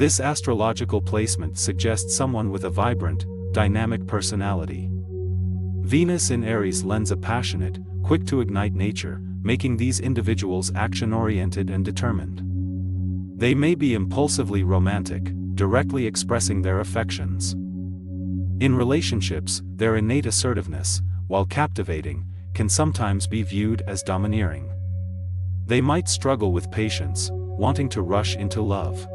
This astrological placement suggests someone with a vibrant, dynamic personality. Venus in Aries lends a passionate, quick-to-ignite nature, making these individuals action-oriented and determined. They may be impulsively romantic, directly expressing their affections. In relationships, their innate assertiveness, while captivating, can sometimes be viewed as domineering. They might struggle with patience, wanting to rush into love.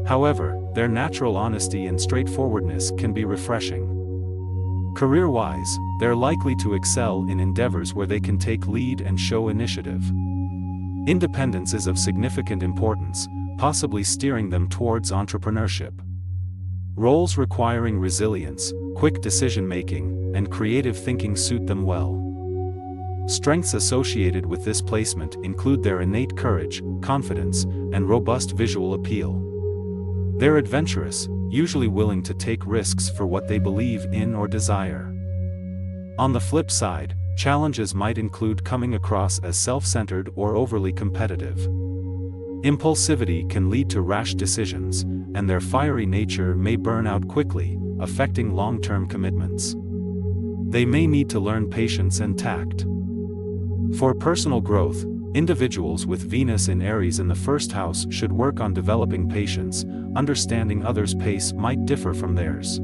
However, their natural honesty and straightforwardness can be refreshing. Career-wise, they're likely to excel in endeavors where they can take lead and show initiative. Independence is of significant importance, possibly steering them towards entrepreneurship. Roles requiring resilience, quick decision-making, and creative thinking suit them well. Strengths associated with this placement include their innate courage, confidence, and robust visual appeal. They're adventurous, usually willing to take risks for what they believe in or desire. On the flip side, challenges might include coming across as self-centered or overly competitive. Impulsivity can lead to rash decisions, and their fiery nature may burn out quickly, affecting long-term commitments. They may need to learn patience and tact. For personal growth, individuals with Venus in Aries in the first house should work on developing patience. Understanding others' pace might differ from theirs.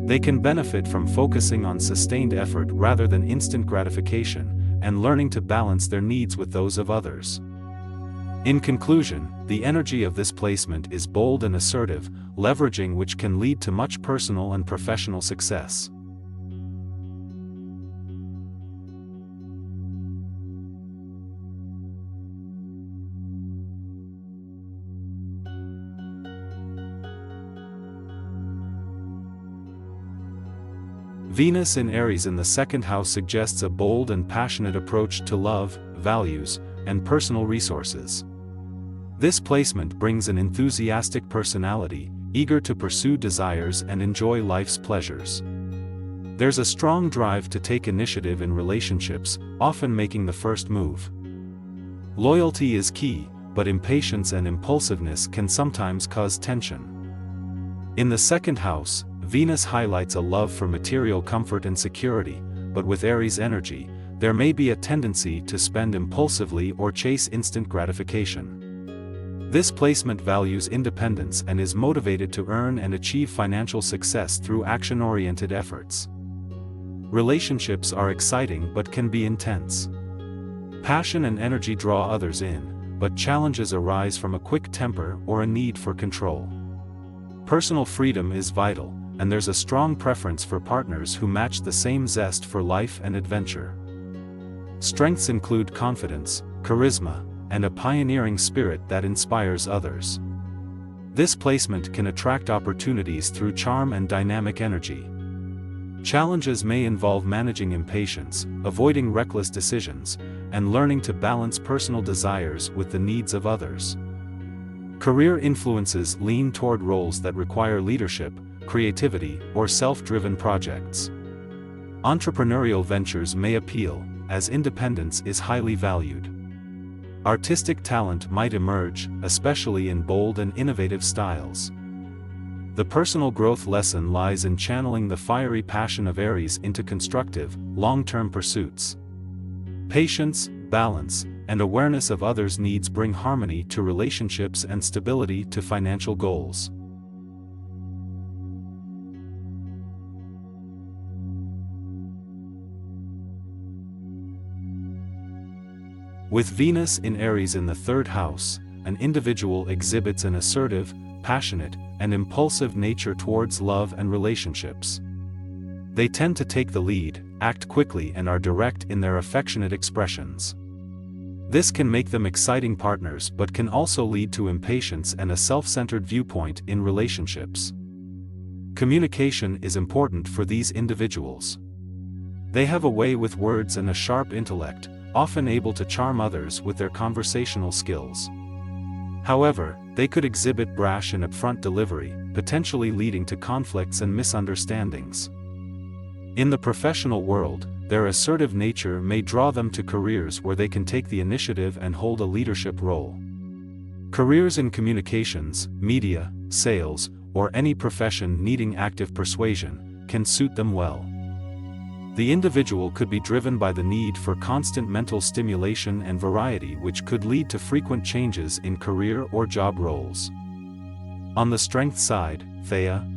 They can benefit from focusing on sustained effort rather than instant gratification, and learning to balance their needs with those of others. In conclusion, the energy of this placement is bold and assertive, leveraging which can lead to much personal and professional success. Venus in Aries in the second house suggests a bold and passionate approach to love, values, and personal resources. This placement brings an enthusiastic personality, eager to pursue desires and enjoy life's pleasures. There's a strong drive to take initiative in relationships, often making the first move. Loyalty is key, but impatience and impulsiveness can sometimes cause tension. In the second house, Venus highlights a love for material comfort and security, but with Aries energy, there may be a tendency to spend impulsively or chase instant gratification. This placement values independence and is motivated to earn and achieve financial success through action-oriented efforts. Relationships are exciting but can be intense. Passion and energy draw others in, but challenges arise from a quick temper or a need for control. Personal freedom is vital, and there's a strong preference for partners who match the same zest for life and adventure. Strengths include confidence, charisma, and a pioneering spirit that inspires others. This placement can attract opportunities through charm and dynamic energy. Challenges may involve managing impatience, avoiding reckless decisions, and learning to balance personal desires with the needs of others. Career influences lean toward roles that require leadership, creativity, or self-driven projects. Entrepreneurial ventures may appeal, as independence is highly valued. Artistic talent might emerge, especially in bold and innovative styles. The personal growth lesson lies in channeling the fiery passion of Aries into constructive, long-term pursuits. Patience, balance, and awareness of others' needs bring harmony to relationships and stability to financial goals. With Venus in Aries in the third house, an individual exhibits an assertive, passionate, and impulsive nature towards love and relationships. They tend to take the lead, act quickly, and are direct in their affectionate expressions. This can make them exciting partners but can also lead to impatience and a self-centered viewpoint in relationships. Communication is important for these individuals. They have a way with words and a sharp intellect, often able to charm others with their conversational skills. However, they could exhibit brash and upfront delivery, potentially leading to conflicts and misunderstandings. In the professional world, their assertive nature may draw them to careers where they can take the initiative and hold a leadership role. Careers in communications, media, sales, or any profession needing active persuasion can suit them well. The individual could be driven by the need for constant mental stimulation and variety, which could lead to frequent changes in career or job roles. On the strength side, Thea.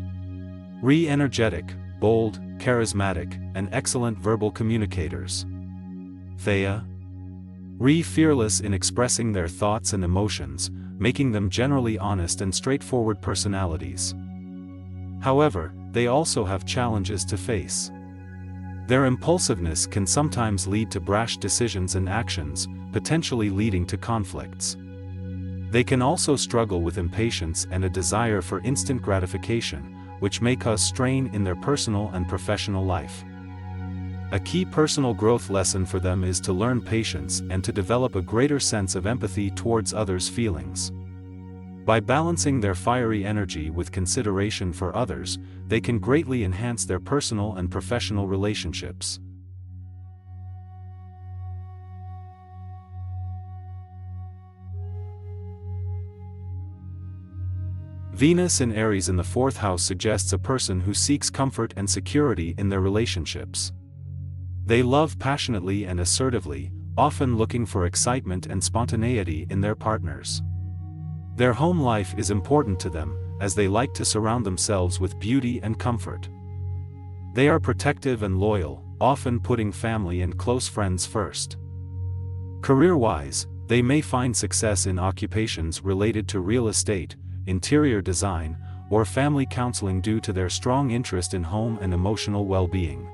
Energetic, bold, charismatic, and excellent verbal communicators. Thea. Fearless in expressing their thoughts and emotions, making them generally honest and straightforward personalities. However, they also have challenges to face. Their impulsiveness can sometimes lead to brash decisions and actions, potentially leading to conflicts. They can also struggle with impatience and a desire for instant gratification, which may cause strain in their personal and professional life. A key personal growth lesson for them is to learn patience and to develop a greater sense of empathy towards others' feelings. By balancing their fiery energy with consideration for others, they can greatly enhance their personal and professional relationships. Venus in Aries in the 4th house suggests a person who seeks comfort and security in their relationships. They love passionately and assertively, often looking for excitement and spontaneity in their partners. Their home life is important to them, as they like to surround themselves with beauty and comfort. They are protective and loyal, often putting family and close friends first. Career-wise, they may find success in occupations related to real estate, interior design, or family counseling due to their strong interest in home and emotional well-being.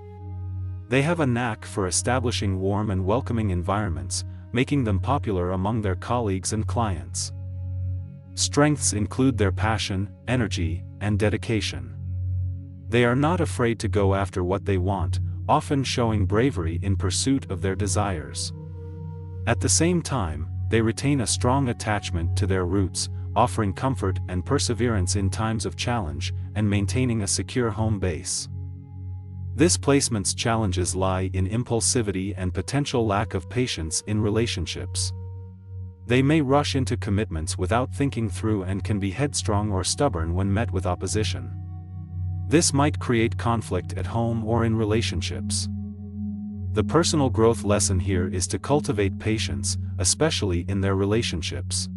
They have a knack for establishing warm and welcoming environments, making them popular among their colleagues and clients. Strengths include their passion, energy, and dedication. They are not afraid to go after what they want, often showing bravery in pursuit of their desires. At the same time, they retain a strong attachment to their roots, offering comfort and perseverance in times of challenge, and maintaining a secure home base. This placement's challenges lie in impulsivity and potential lack of patience in relationships. They may rush into commitments without thinking through and can be headstrong or stubborn when met with opposition. This might create conflict at home or in relationships. The personal growth lesson here is to cultivate patience, especially in their relationships.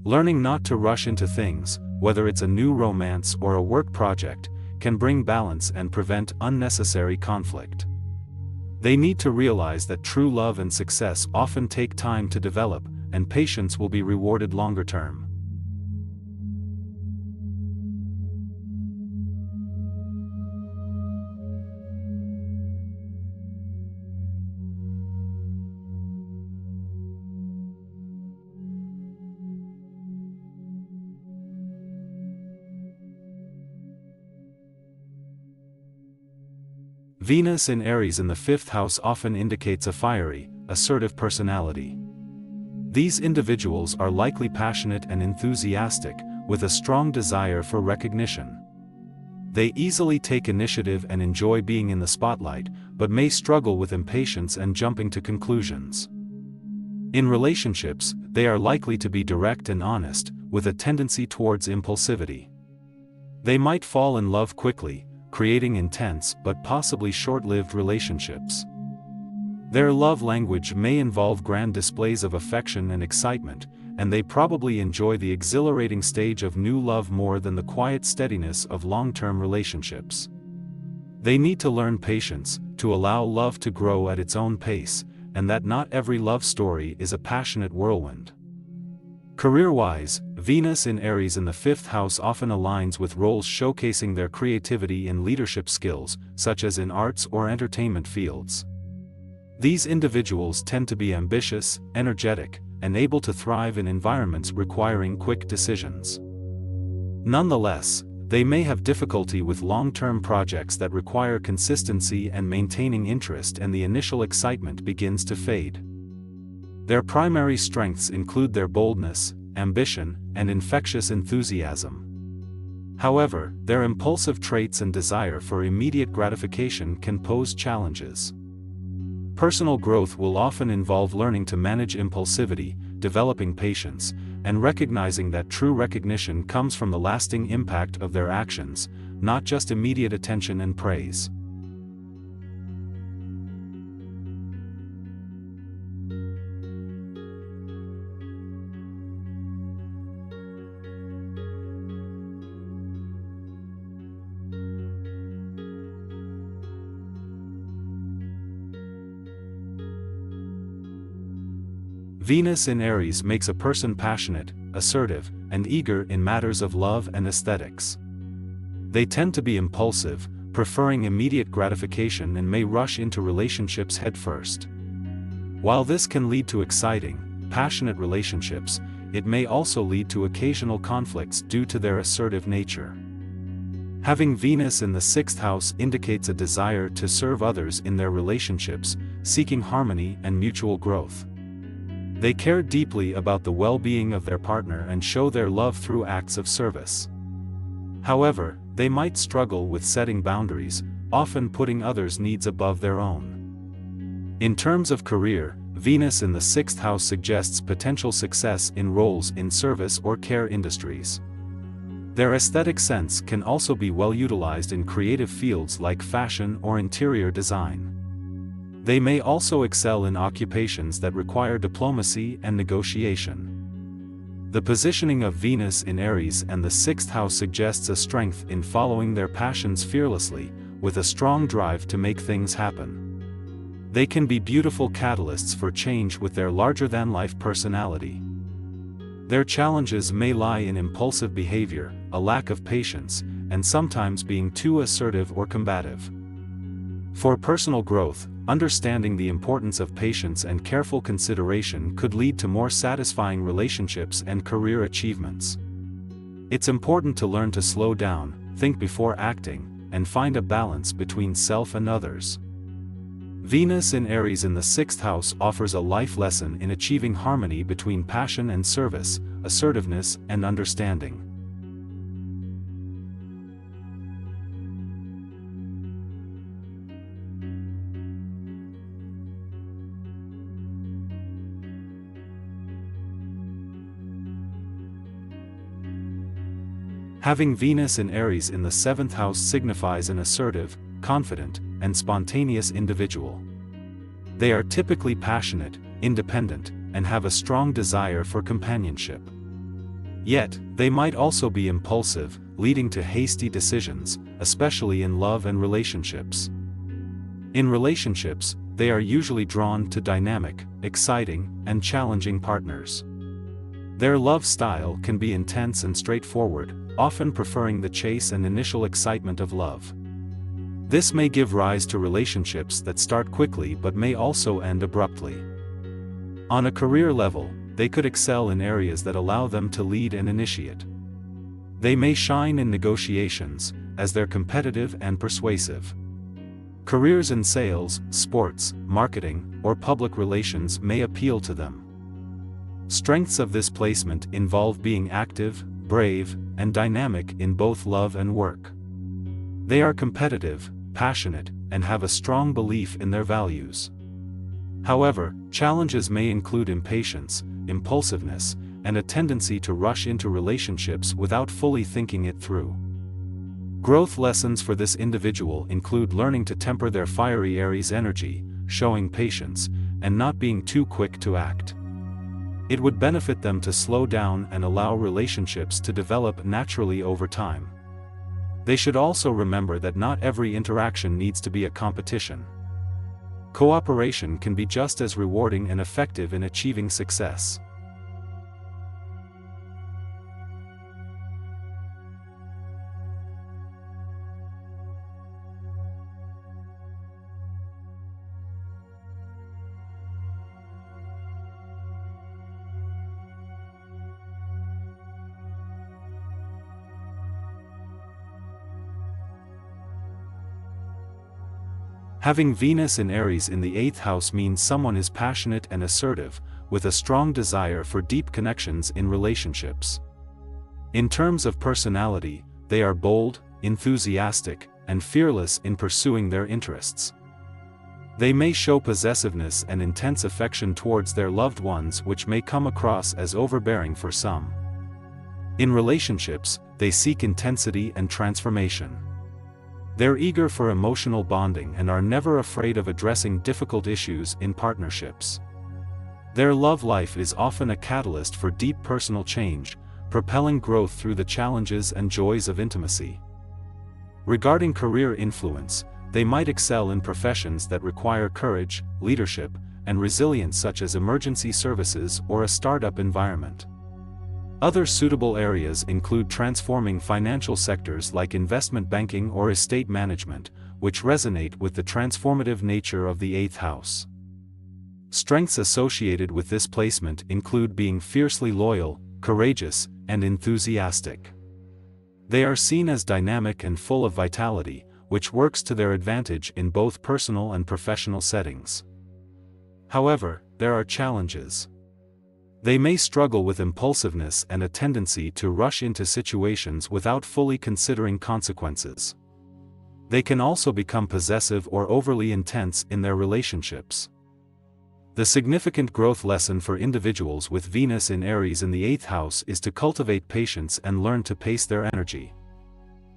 Learning not to rush into things, whether it's a new romance or a work project, can bring balance and prevent unnecessary conflict. They need to realize that true love and success often take time to develop, and patience will be rewarded longer term. Venus in Aries in the 5th house often indicates a fiery, assertive personality. These individuals are likely passionate and enthusiastic, with a strong desire for recognition. They easily take initiative and enjoy being in the spotlight, but may struggle with impatience and jumping to conclusions. In relationships, they are likely to be direct and honest, with a tendency towards impulsivity. They might fall in love quickly, creating intense but possibly short-lived relationships. Their love language may involve grand displays of affection and excitement, and they probably enjoy the exhilarating stage of new love more than the quiet steadiness of long-term relationships. They need to learn patience, to allow love to grow at its own pace, and that not every love story is a passionate whirlwind. Career-wise, Venus in Aries in the 5th house often aligns with roles showcasing their creativity and leadership skills, such as in arts or entertainment fields. These individuals tend to be ambitious, energetic, and able to thrive in environments requiring quick decisions. Nonetheless, they may have difficulty with long-term projects that require consistency and maintaining interest, and the initial excitement begins to fade. Their primary strengths include their boldness, ambition, and infectious enthusiasm. However, their impulsive traits and desire for immediate gratification can pose challenges. Personal growth will often involve learning to manage impulsivity, developing patience, and recognizing that true recognition comes from the lasting impact of their actions, not just immediate attention and praise. Venus in Aries makes a person passionate, assertive, and eager in matters of love and aesthetics. They tend to be impulsive, preferring immediate gratification, and may rush into relationships headfirst. While this can lead to exciting, passionate relationships, it may also lead to occasional conflicts due to their assertive nature. Having Venus in the 6th house indicates a desire to serve others in their relationships, seeking harmony and mutual growth. They care deeply about the well-being of their partner and show their love through acts of service. However, they might struggle with setting boundaries, often putting others' needs above their own. In terms of career, Venus in the 6th house suggests potential success in roles in service or care industries. Their aesthetic sense can also be well utilized in creative fields like fashion or interior design. They may also excel in occupations that require diplomacy and negotiation. The positioning of Venus in Aries and the 6th house suggests a strength in following their passions fearlessly, with a strong drive to make things happen. They can be beautiful catalysts for change with their larger-than-life personality. Their challenges may lie in impulsive behavior, a lack of patience, and sometimes being too assertive or combative. For personal growth, understanding the importance of patience and careful consideration could lead to more satisfying relationships and career achievements. It's important to learn to slow down, think before acting, and find a balance between self and others. Venus in Aries in the 6th house offers a life lesson in achieving harmony between passion and service, assertiveness and understanding. Having Venus in Aries in the 7th house signifies an assertive, confident, and spontaneous individual. They are typically passionate, independent, and have a strong desire for companionship. Yet, they might also be impulsive, leading to hasty decisions, especially in love and relationships. In relationships, they are usually drawn to dynamic, exciting, and challenging partners. Their love style can be intense and straightforward, often preferring the chase and initial excitement of love. This may give rise to relationships that start quickly but may also end abruptly. On a career level, they could excel in areas that allow them to lead and initiate. They may shine in negotiations, as they're competitive and persuasive. Careers in sales, sports, marketing, or public relations may appeal to them. Strengths of this placement involve being active, brave, and dynamic in both love and work. They are competitive, passionate, and have a strong belief in their values. However, challenges may include impatience, impulsiveness, and a tendency to rush into relationships without fully thinking it through. Growth lessons for this individual include learning to temper their fiery Aries energy, showing patience, and not being too quick to act. It would benefit them to slow down and allow relationships to develop naturally over time. They should also remember that not every interaction needs to be a competition. Cooperation can be just as rewarding and effective in achieving success. Having Venus in Aries in the 8th house means someone is passionate and assertive, with a strong desire for deep connections in relationships. In terms of personality, they are bold, enthusiastic, and fearless in pursuing their interests. They may show possessiveness and intense affection towards their loved ones, which may come across as overbearing for some. In relationships, they seek intensity and transformation. They're eager for emotional bonding and are never afraid of addressing difficult issues in partnerships. Their love life is often a catalyst for deep personal change, propelling growth through the challenges and joys of intimacy. Regarding career influence, they might excel in professions that require courage, leadership, and resilience, such as emergency services or a startup environment. Other suitable areas include transforming financial sectors like investment banking or estate management, which resonate with the transformative nature of the 8th house. Strengths associated with this placement include being fiercely loyal, courageous, and enthusiastic. They are seen as dynamic and full of vitality, which works to their advantage in both personal and professional settings. However, there are challenges. They may struggle with impulsiveness and a tendency to rush into situations without fully considering consequences. They can also become possessive or overly intense in their relationships. The significant growth lesson for individuals with Venus in Aries in the 8th house is to cultivate patience and learn to pace their energy.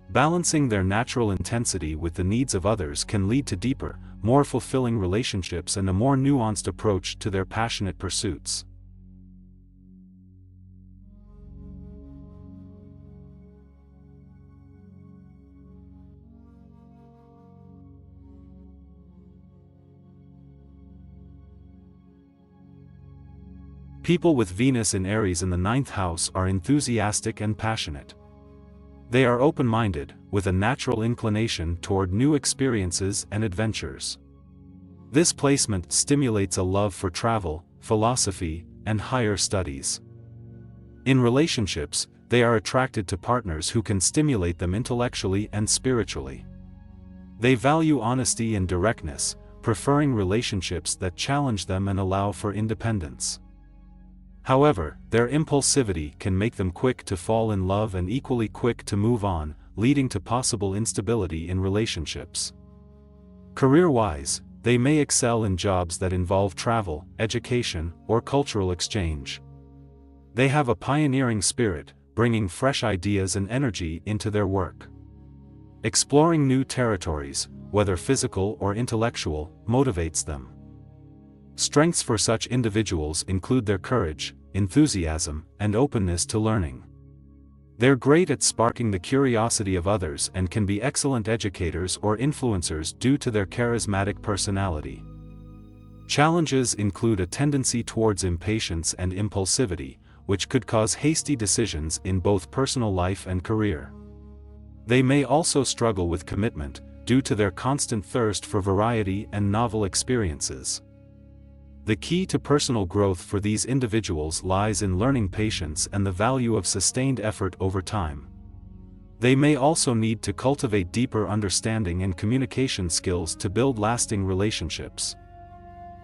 Balancing their natural intensity with the needs of others can lead to deeper, more fulfilling relationships and a more nuanced approach to their passionate pursuits. People with Venus in Aries in the 9th house are enthusiastic and passionate. They are open-minded, with a natural inclination toward new experiences and adventures. This placement stimulates a love for travel, philosophy, and higher studies. In relationships, they are attracted to partners who can stimulate them intellectually and spiritually. They value honesty and directness, preferring relationships that challenge them and allow for independence. However, their impulsivity can make them quick to fall in love and equally quick to move on, leading to possible instability in relationships. Career-wise, they may excel in jobs that involve travel, education, or cultural exchange. They have a pioneering spirit, bringing fresh ideas and energy into their work. Exploring new territories, whether physical or intellectual, motivates them. Strengths for such individuals include their courage, enthusiasm, and openness to learning. They're great at sparking the curiosity of others and can be excellent educators or influencers due to their charismatic personality. Challenges include a tendency towards impatience and impulsivity, which could cause hasty decisions in both personal life and career. They may also struggle with commitment, due to their constant thirst for variety and novel experiences. The key to personal growth for these individuals lies in learning patience and the value of sustained effort over time. They may also need to cultivate deeper understanding and communication skills to build lasting relationships.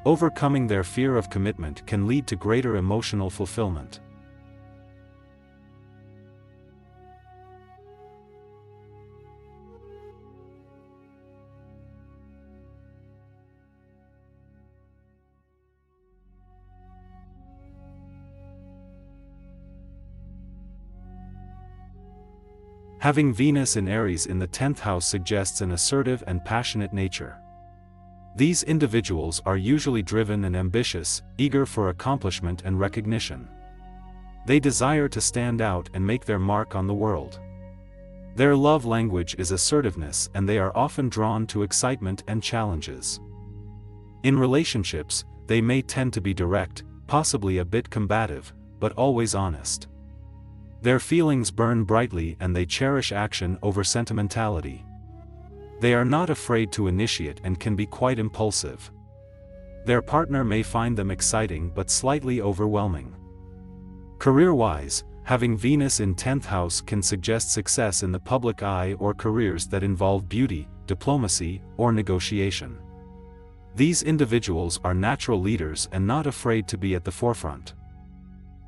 Overcoming their fear of commitment can lead to greater emotional fulfillment. Having Venus in Aries in the 10th house suggests an assertive and passionate nature. These individuals are usually driven and ambitious, eager for accomplishment and recognition. They desire to stand out and make their mark on the world. Their love language is assertiveness, and they are often drawn to excitement and challenges. In relationships, they may tend to be direct, possibly a bit combative, but always honest. Their feelings burn brightly and they cherish action over sentimentality. They are not afraid to initiate and can be quite impulsive. Their partner may find them exciting but slightly overwhelming. Career-wise, having Venus in 10th house can suggest success in the public eye or careers that involve beauty, diplomacy, or negotiation. These individuals are natural leaders and not afraid to be at the forefront.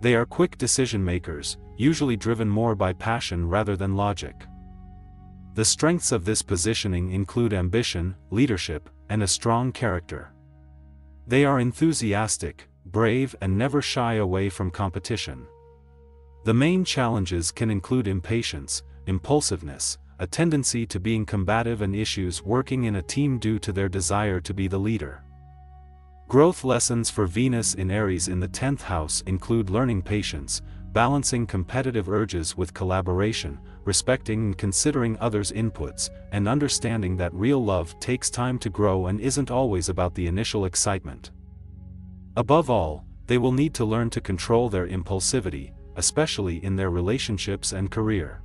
They are quick decision makers, usually driven more by passion rather than logic. The strengths of this positioning include ambition, leadership, and a strong character. They are enthusiastic, brave, and never shy away from competition. The main challenges can include impatience, impulsiveness, a tendency to being combative, and issues working in a team due to their desire to be the leader. Growth lessons for Venus in Aries in the 10th house include learning patience, balancing competitive urges with collaboration, respecting and considering others' inputs, and understanding that real love takes time to grow and isn't always about the initial excitement. Above all, they will need to learn to control their impulsivity, especially in their relationships and career.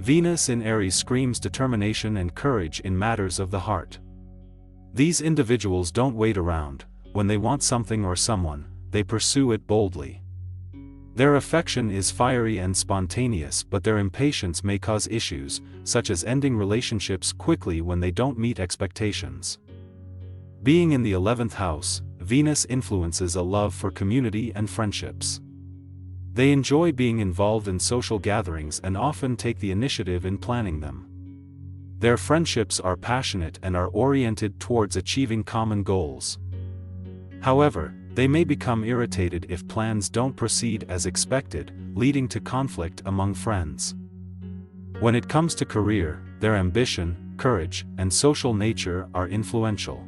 Venus in Aries screams determination and courage in matters of the heart. These individuals don't wait around. When they want something or someone, they pursue it boldly. Their affection is fiery and spontaneous, but their impatience may cause issues, such as ending relationships quickly when they don't meet expectations. Being in the 11th house, Venus influences a love for community and friendships. They enjoy being involved in social gatherings and often take the initiative in planning them. Their friendships are passionate and are oriented towards achieving common goals. However, they may become irritated if plans don't proceed as expected, leading to conflict among friends. When it comes to career, their ambition, courage, and social nature are influential.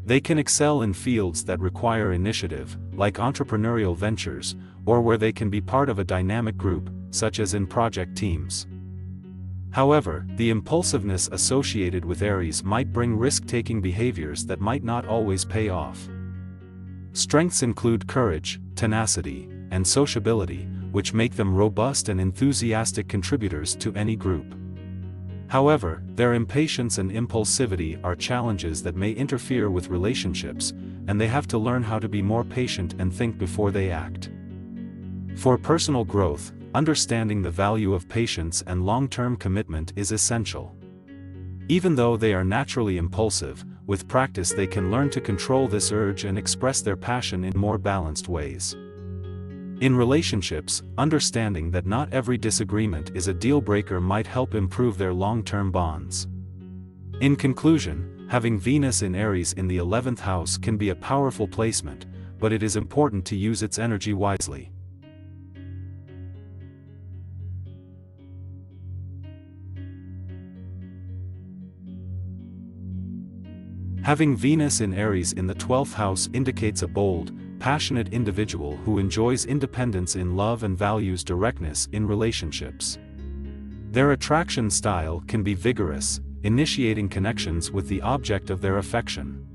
They can excel in fields that require initiative, like entrepreneurial ventures, or where they can be part of a dynamic group, such as in project teams. However, the impulsiveness associated with Aries might bring risk-taking behaviors that might not always pay off. Strengths include courage, tenacity, and sociability, which make them robust and enthusiastic contributors to any group. However, their impatience and impulsivity are challenges that may interfere with relationships, and they have to learn how to be more patient and think before they act. For personal growth, understanding the value of patience and long-term commitment is essential. Even though they are naturally impulsive, with practice they can learn to control this urge and express their passion in more balanced ways. In relationships, understanding that not every disagreement is a deal-breaker might help improve their long-term bonds. In conclusion, having Venus in Aries in the 11th house can be a powerful placement, but it is important to use its energy wisely. Having Venus in Aries in the 12th house indicates a bold, passionate individual who enjoys independence in love and values directness in relationships. Their attraction style can be vigorous, initiating connections with the object of their affection.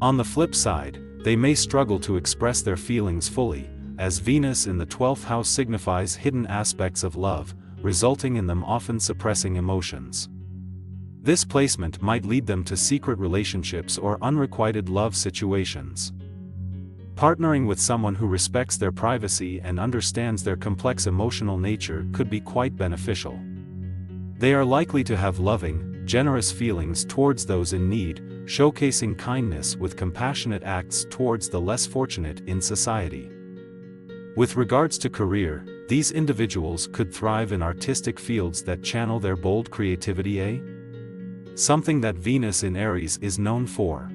On the flip side, they may struggle to express their feelings fully, as Venus in the 12th house signifies hidden aspects of love, resulting in them often suppressing emotions. This placement might lead them to secret relationships or unrequited love situations. Partnering with someone who respects their privacy and understands their complex emotional nature could be quite beneficial. They are likely to have loving, generous feelings towards those in need, showcasing kindness with compassionate acts towards the less fortunate in society. With regards to career, these individuals could thrive in artistic fields that channel their bold creativity, something that Venus in Aries is known for.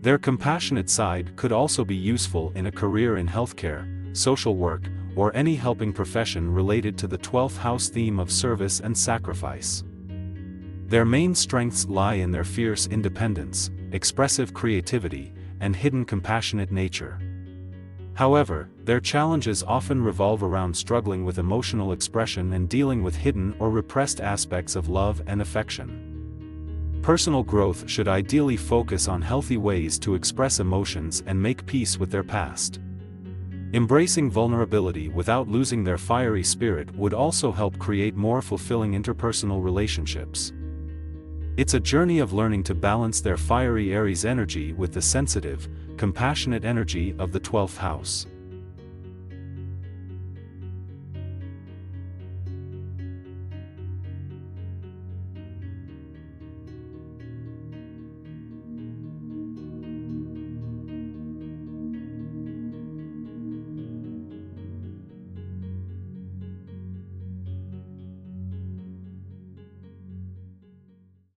Their compassionate side could also be useful in a career in healthcare, social work, or any helping profession related to the 12th house theme of service and sacrifice. Their main strengths lie in their fierce independence, expressive creativity, and hidden compassionate nature. However, their challenges often revolve around struggling with emotional expression and dealing with hidden or repressed aspects of love and affection. Personal growth should ideally focus on healthy ways to express emotions and make peace with their past. Embracing vulnerability without losing their fiery spirit would also help create more fulfilling interpersonal relationships. It's a journey of learning to balance their fiery Aries energy with the sensitive, compassionate energy of the 12th house.